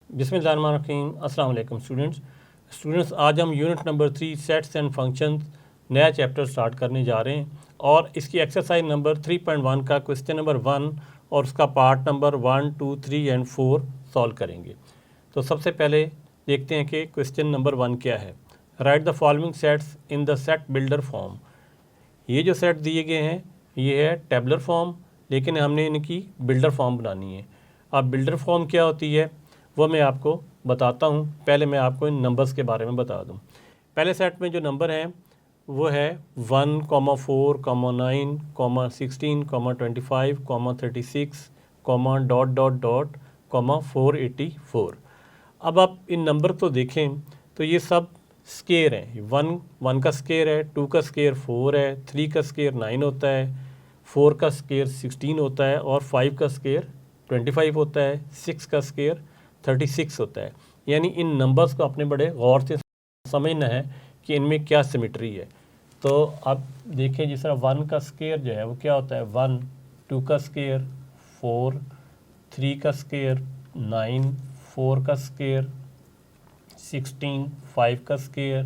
बिस्मिल्लाहिर्रहमानिर्रहीम। अस्सलाम वालेकुम स्टूडेंट्स, आज हम unit number 3 sets and functions नया चैप्टर स्टार्ट करने जा रहे हैं और इसकी एक्सरसाइज नंबर 3.1 का क्वेश्चन नंबर 1 और उसका पार्ट नंबर 1, 2, 3 एंड 4 सॉल्व करेंगे। तो सबसे पहले देखते हैं कि क्वेश्चन नंबर 1 क्या है। Right the following sets in the set builder form. ये जो सेट दिए गए हैं ये है टेबलर फॉर्म, लेकिन हमने इनकी बिल्डर फॉर्म बनानी है। अब बिल्डर फॉर्म क्या होती है वो मैं आपको बताता हूँ। पहले मैं आपको इन नंबर्स के बारे में बता दूँ। पहले सेट में जो नंबर हैं वो है 1, 4, 9, 16, 25, 36, डॉट 484। अब आप इन नंबर को देखें तो ये सब स्केयर हैं। 1 का स्केयर है, 2 का स्केयर 4 है, 3 का स्केयर 9 होता है, 4 का स्केयर 16 होता है और 5 का स्केयर 25 होता है, 6 का स्केयर 36 होता है। यानी इन नंबर्स को अपने बड़े गौर से समझना है कि इनमें क्या सिमेट्री है। तो आप देखें जिस तरह 1 का स्केयर जो है वो क्या होता है 1, 2 का स्केयर 4, 3 का स्केयर 9, 4 का स्केयर 16, 5 का स्केयर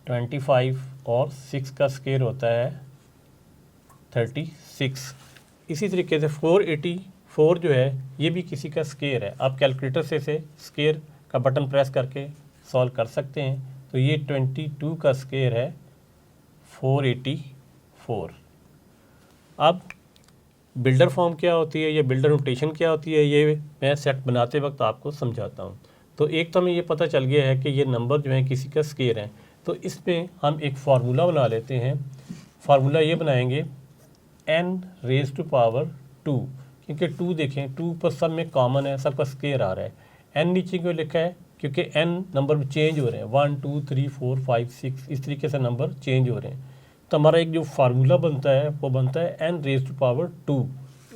25 और 6 का स्केयर होता है 36। इसी तरीके से 484 जो है ये भी किसी का स्केयर है। आप कैलकुलेटर से इसे स्केयर का बटन प्रेस करके सॉल्व कर सकते हैं। तो ये 22 का स्केयर है 484। अब बिल्डर फॉर्म क्या होती है या बिल्डर नोटेशन क्या होती है ये मैं सेट बनाते वक्त आपको समझाता हूँ। तो एक तो हमें ये पता चल गया है कि ये नंबर जो है किसी का स्केयर है। तो इसमें हम एक फार्मूला बना लेते हैं। फार्मूला ये बनाएंगे n रेज टू पावर 2, क्योंकि 2 देखें 2 पर सब में कॉमन है, सबका स्केयर आ रहा है। n नीचे क्यों लिखा है क्योंकि n नंबर चेंज हो रहे हैं, 1, 2, 3, 4, 5, 6 इस तरीके से नंबर चेंज हो रहे हैं। तो हमारा एक जो फार्मूला बनता है वो बनता है n रेज टू पावर 2।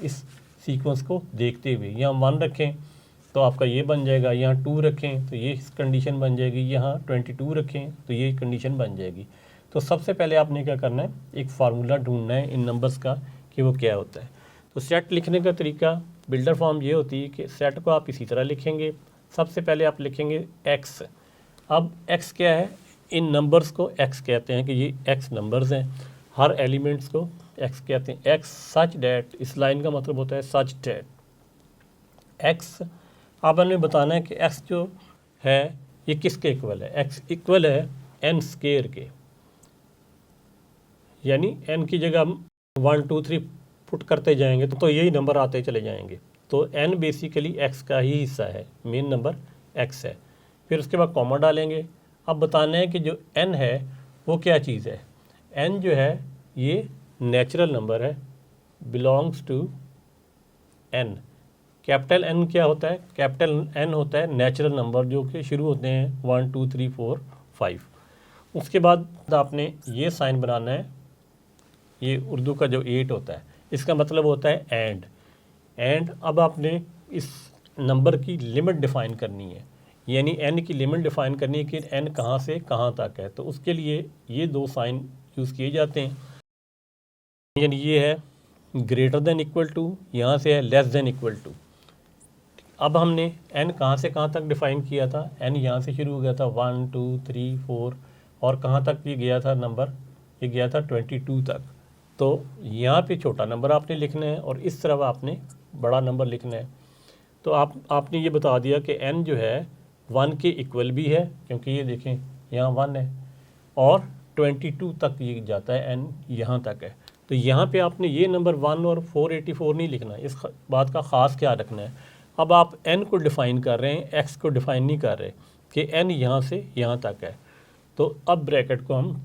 इस सीक्वेंस को देखते हुए यहाँ 1 रखें तो आपका ये बन जाएगा, यहाँ 2 रखें तो ये कंडीशन बन जाएगी, यहाँ 22 रखें तो ये कंडीशन बन जाएगी। तो सबसे पहले आपने क्या करना है एक फार्मूला ढूंढना है इन नंबर्स का कि वो क्या होता है। तो सेट लिखने का तरीका बिल्डर फॉर्म ये होती है कि सेट को आप इसी तरह लिखेंगे। सबसे पहले आप लिखेंगे x। अब x क्या है, इन नंबर्स को x कहते हैं कि ये x नंबर्स हैं। हर एलिमेंट्स को x कहते हैं। x सच डैट, इस लाइन का मतलब होता है सच डैट x। अब हमें बताना है कि x जो है ये किसके इक्वल है। x इक्वल है n स्केयर के, यानी n की जगह हम 1, 2, 3 पुट करते जाएंगे तो यही नंबर आते चले जाएंगे। तो n बेसिकली x का ही हिस्सा है, मेन नंबर x है। फिर उसके बाद कॉमा डालेंगे। अब बताना है कि जो n है वो क्या चीज़ है। n जो है ये नेचुरल नंबर है, belongs to n। Capital N क्या होता है, कैपिटल N होता है नेचुरल नंबर जो कि शुरू होते हैं 1, 2, 3, 4, 5। उसके बाद आपने ये साइन बनाना है, ये उर्दू का जो 8 होता है इसका मतलब होता है एंड। अब आपने इस नंबर की लिमिट डिफ़ाइन करनी है, यानी n की लिमिट डिफ़ाइन करनी है कि n कहाँ से कहाँ तक है। तो उसके लिए ये 2 साइन यूज़ किए जाते हैं। यानी ये है ग्रेटर देन इक्वल टू, यहाँ से है लेस देन इक्वल टू। अब हमने n कहाँ से कहाँ तक डिफ़ाइन किया था, n यहाँ से शुरू हो गया था 1, 2, 3, 4 और कहाँ तक ये गया था नंबर, ये गया था 22 तक। तो यहाँ पे छोटा नंबर आपने लिखना है और इस तरफ आपने बड़ा नंबर लिखना है। तो आपने ये बता दिया कि n जो है 1 के इक्वल भी है, क्योंकि ये देखें यहाँ 1 है और 22 तक ये जाता है, n यहाँ तक है। तो यहाँ पे आपने ये नंबर 1 और 484 नहीं लिखना, इस बात का ख़ास ख्याल रखना है। अब आप n को डिफ़ाइन कर रहे हैं, x को डिफ़ाइन नहीं कर रहे कि n यहाँ से यहाँ तक है। तो अब ब्रैकेट को हम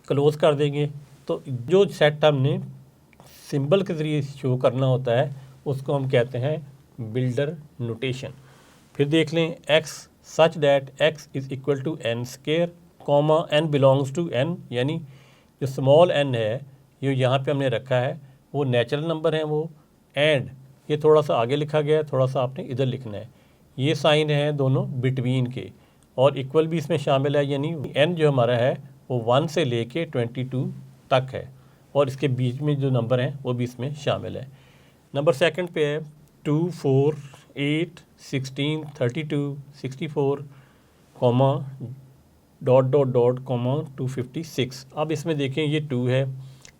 क्लोज कर देंगे। तो जो सेट हमने सिंबल के ज़रिए शो करना होता है उसको हम कहते हैं बिल्डर नोटेशन। फिर देख लें x such that x is equal to n square comma n belongs to n, यानी जो स्मॉल n है ये यहाँ पे हमने रखा है वो नेचुरल नंबर है वो। एंड ये थोड़ा सा आगे लिखा गया है, थोड़ा सा आपने इधर लिखना है। ये साइन है दोनों बिटवीन के और इक्वल भी इसमें शामिल है, यानी n जो हमारा है वो 1 से लेके 22 तक है और इसके बीच में जो नंबर हैं वो भी इसमें शामिल है। नंबर सेकंड पे है 2 4 8 16 32 64 comma dot dot dot comma 256। अब इसमें देखें ये 2 है,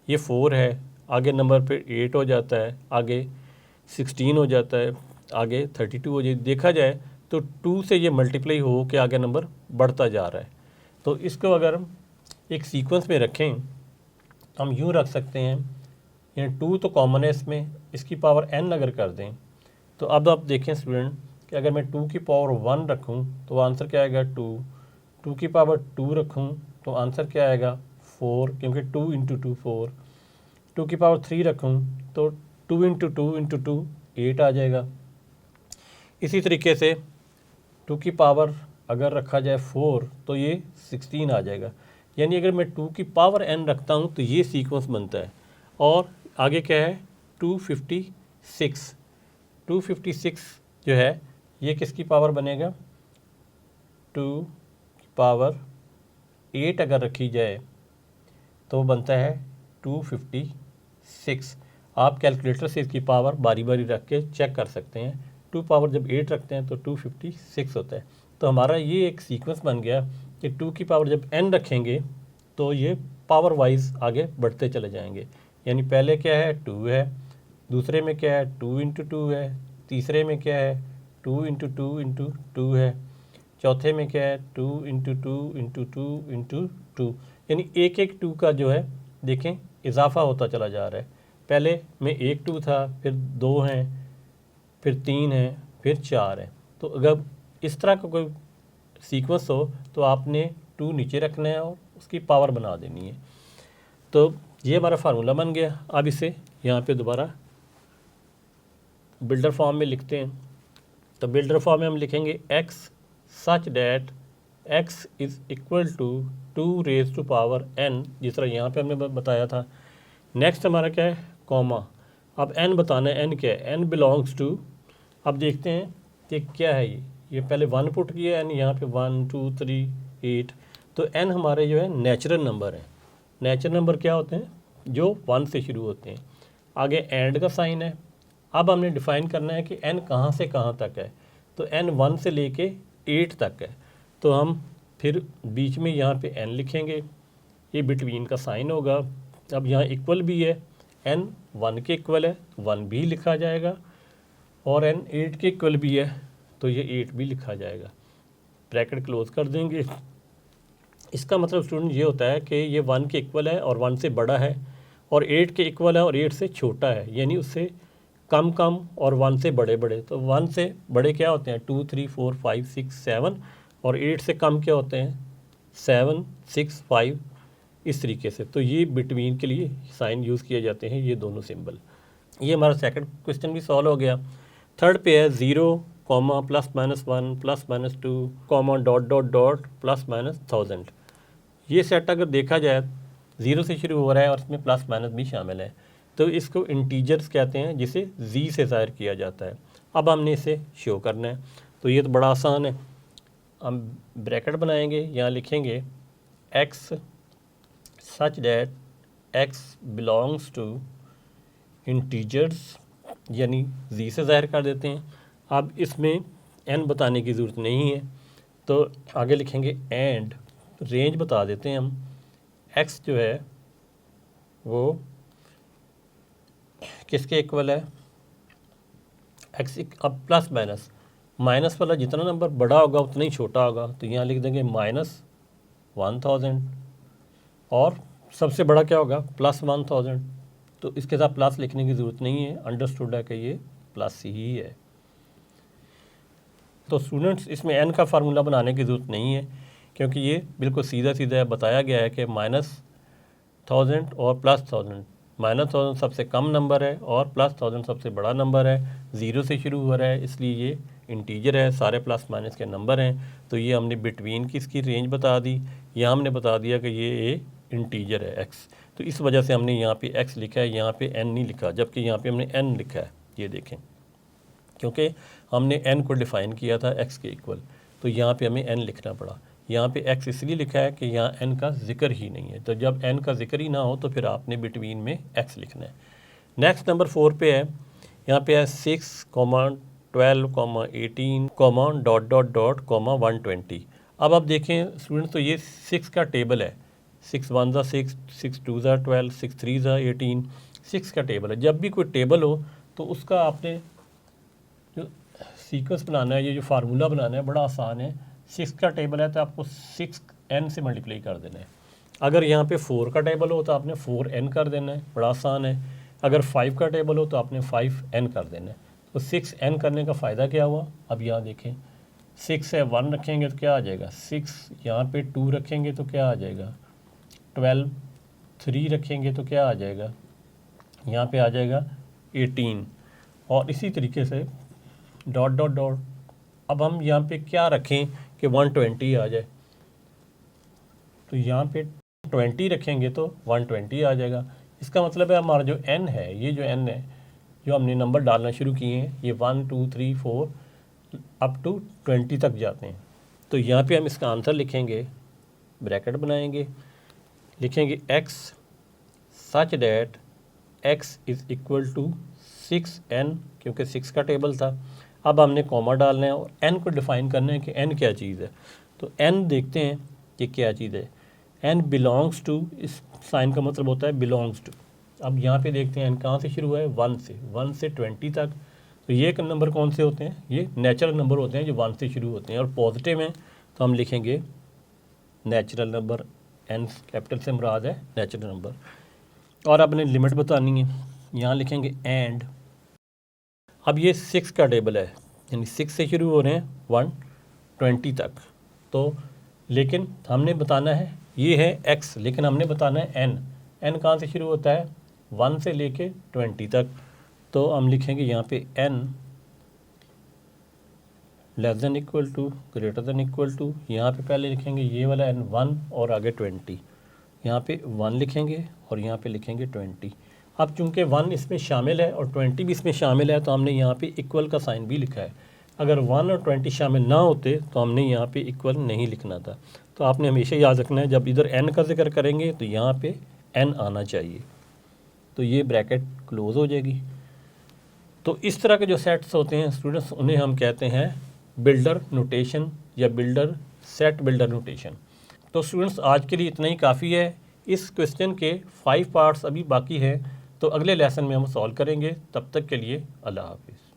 ये 4 है, आगे नंबर पे 8 हो जाता है, आगे 16 हो जाता है, आगे 32 हो जाए। देखा जाए तो 2 से ये मल्टीप्लाई हो के आगे नंबर बढ़ता जा रहा है। तो इसको अगर हम एक सीक्वेंस में रखें हम यूँ रख सकते हैं, यानी 2 तो कॉमन है इसमें, इसकी पावर n अगर कर दें तो अब आप देखें स्टूडेंट कि अगर मैं 2 की पावर 1 रखूं तो आंसर क्या आएगा 2 की पावर 2 रखूं तो आंसर क्या आएगा 4, क्योंकि 2 इंटू 2 4। 2 की पावर 3 रखूं तो 2 इंटू 2 इंटू 2 8 आ जाएगा। इसी तरीके से 2 की पावर अगर रखा जाए 4 तो ये 16 आ जाएगा। यानी अगर मैं 2 की पावर n रखता हूँ तो ये सीक्वेंस बनता है। और आगे क्या है 256। 256 जो है ये किसकी पावर बनेगा 2 की पावर 8 अगर रखी जाए तो बनता है 256। आप कैलकुलेटर से इसकी पावर बारी बारी रख के चेक कर सकते हैं। 2 पावर जब 8 रखते हैं तो 256 होता है। तो हमारा ये एक सीक्वेंस बन गया कि 2 की पावर जब n रखेंगे तो ये पावर वाइज आगे बढ़ते चले जाएंगे। यानी पहले क्या है 2 है, दूसरे में क्या है 2 इंटू 2 है, तीसरे में क्या है 2 इंटू 2 इंटू 2 है, चौथे में क्या है 2 इंटू 2 इंटू 2 इंटू 2। यानी एक एक 2 का जो है देखें इजाफा होता चला जा रहा है। पहले में एक 2 था, फिर 2 हैं, फिर 3 हैं, फिर 4 हैं। तो अगर इस तरह का कोई सीक्वेंस हो तो आपने 2 नीचे रखना है और उसकी पावर बना देनी है। तो ये हमारा फार्मूला बन गया। अब इसे यहाँ पे दोबारा बिल्डर फॉर्म में लिखते हैं। तो बिल्डर फॉर्म में हम लिखेंगे x such that x is equal to 2 raise to power n, जिस तरह यहाँ पे हमने बताया था। नेक्स्ट हमारा क्या है कॉमा। अब n बताना है, n क्या है n बिलोंग्स टू। अब देखते हैं कि क्या है ये पहले 1 पुट किया n, यहाँ पे 1 2 3 8। तो n हमारे जो है नेचुरल नंबर है। नेचुरल नंबर क्या होते हैं जो 1 से शुरू होते हैं। आगे एंड का साइन है। अब हमने डिफ़ाइन करना है कि n कहाँ से कहाँ तक है। तो n 1 से लेके 8 तक है। तो हम फिर बीच में यहाँ पे n लिखेंगे, ये बिटवीन का साइन होगा। अब यहाँ इक्वल भी है, n 1 के इक्वल है 1 भी लिखा जाएगा, और n 8 के इक्वल भी है तो ये 8 भी लिखा जाएगा। ब्रैकेट क्लोज कर देंगे। इसका मतलब स्टूडेंट ये होता है कि ये 1 के इक्वल है और 1 से बड़ा है, और 8 के इक्वल है और 8 से छोटा है, यानी उससे कम कम और 1 से बड़े बड़े। तो 1 से बड़े क्या होते हैं 2 3 4 5 6 7, और 8 से कम क्या होते हैं 7 6 5, इस तरीके से। तो ये बिटवीन के लिए साइन यूज़ किए जाते हैं, ये दोनों सिंबल। ये हमारा सेकंड क्वेश्चन भी सॉल्व हो गया। थर्ड पे है 0 comma plus minus 1 plus minus 2 comma dot dot dot plus minus 1000। ये सेट अगर देखा जाए 0 से शुरू हो रहा है और इसमें प्लस माइनस भी शामिल है, तो इसको इंटीजर्स कहते हैं, जिसे z से ज़ाहिर किया जाता है। अब हमने इसे शो करना है, तो ये तो बड़ा आसान है। हम ब्रैकेट बनाएंगे, यहाँ लिखेंगे x such that x belongs to integers, यानी z से ज़ाहिर कर देते हैं। अब इसमें n बताने की ज़रूरत नहीं है, तो आगे लिखेंगे एंड रेंज बता देते हैं हम। x जो है वो किसके इक्वल है x। अब प्लस माइनस, माइनस वाला जितना नंबर बड़ा होगा उतना ही छोटा होगा, तो यहाँ लिख देंगे माइनस 1000, और सबसे बड़ा क्या होगा प्लस 1000। तो इसके साथ प्लस लिखने की ज़रूरत नहीं है, अंडरस्टूड है कि ये प्लस ही है। तो स्टूडेंट्स इसमें n का फार्मूला बनाने की ज़रूरत नहीं है, क्योंकि ये बिल्कुल सीधा सीधा बताया गया है कि -1000 और +1000। -1000 सबसे कम नंबर है और +1000 सबसे बड़ा नंबर है। 0 से शुरू हो रहा है, इसलिए ये इंटीजर है, सारे प्लस माइनस के नंबर हैं। तो ये हमने बिटवीन की इसकी रेंज बता दी। यहाँ हमने बता दिया कि ये इंटीजर है x, तो इस वजह से हमने यहाँ पे x लिखा है, यहाँ पे n नहीं लिखा, जबकि यहाँ पे हमने n लिखा है। ये देखें, क्योंकि हमने n को डिफ़ाइन किया था x के इक्वल, तो यहाँ पे हमें n लिखना पड़ा। यहाँ पे x इसलिए लिखा है कि यहाँ n का जिक्र ही नहीं है, तो जब n का जिक्र ही ना हो तो फिर आपने बिटवीन में x लिखना है। नेक्स्ट नंबर 4 पे है यहाँ पे है 6,12,18, 120। अब आप देखें स्टूडेंट, तो ये 6 का टेबल है, 6 1 ज़ा 6, 6 2 ज़ा 12, 6 3 ज़ा 18, 6 का टेबल है। जब भी कोई टेबल हो तो उसका आपने जो सीक्वेंस बनाना है, ये जो फार्मूला बनाना है, बड़ा आसान है। 6 का टेबल है तो आपको 6n से मल्टीप्लाई कर देना है। अगर यहाँ पे 4 का टेबल हो तो आपने 4n कर देना है, बड़ा आसान है। अगर 5 का टेबल हो तो आपने 5n कर देना है। तो 6n करने का फ़ायदा क्या हुआ, अब यहाँ देखें, 6 से 1 रखेंगे तो क्या आ जाएगा 6, यहाँ पे 2 रखेंगे तो क्या आ जाएगा 12, 3 रखेंगे तो क्या आ जाएगा, यहाँ पे आ जाएगा 18, और इसी तरीके से डॉट डॉट डॉट। अब हम यहाँ पे क्या रखें कि 120 आ जाए, तो यहाँ पे 20 रखेंगे तो 120 आ जाएगा। इसका मतलब है हमारा जो n है, ये जो n है, जो हमने नंबर डालना शुरू किए हैं, ये 1 2 3 4 अप टू 20 तक जाते हैं। तो यहाँ पे हम इसका आंसर लिखेंगे, ब्रैकेट बनाएंगे, लिखेंगे x such that x is equal to 6n, क्योंकि 6 का टेबल था। अब हमने कॉमा डालना है और n को डिफ़ाइन करना है कि n क्या चीज़ है। तो n देखते हैं कि क्या चीज़ है। n बिलोंग्स टू, इस साइन का मतलब होता है बिलोंग्स टू। अब यहाँ पे देखते हैं n कहाँ से शुरू हुआ है, 1 से 20 तक। तो ये नंबर कौन से होते हैं, ये नेचुरल नंबर होते हैं जो 1 से शुरू होते हैं, और पॉजिटिव हैं तो हम लिखेंगे नेचुरल नंबर, n कैपिटल से मुराद है नेचुरल नंबर। और आपने लिमिट बतानी है, यहाँ लिखेंगे एंड। अब ये 6 का टेबल है, यानी 6 से शुरू हो रहे हैं 120 तक। तो लेकिन हमने बताना है, ये है x, लेकिन हमने बताना है n कहाँ से शुरू होता है, 1 से लेके 20 तक। तो हम लिखेंगे यहाँ पे n less than equal to, greater than equal to, यहाँ पे पहले लिखेंगे ये वाला n 1 और आगे 20, यहाँ पे 1 लिखेंगे और यहाँ पे लिखेंगे 20। अब चूंकि 1 इसमें शामिल है और 20 भी इसमें शामिल है तो हमने यहाँ पे इक्वल का साइन भी लिखा है। अगर 1 और 20 शामिल ना होते तो हमने यहाँ पे इक्वल नहीं लिखना था। तो आपने हमेशा याद रखना है, जब इधर n का जिक्र करेंगे तो यहाँ पे n आना चाहिए। तो ये ब्रैकेट क्लोज हो जाएगी। तो इस तरह के जो सेट्स होते हैं स्टूडेंट्स, उन्हें हम कहते हैं बिल्डर नोटेशन या सेट बिल्डर नोटेशन। तो स्टूडेंट्स आज के लिए इतना ही काफ़ी है। इस क्वेश्चन के 5 पार्ट्स अभी बाकी हैं, तो अगले लेसन में हम सॉल्व करेंगे। तब तक के लिए अल्लाह हाफिज़।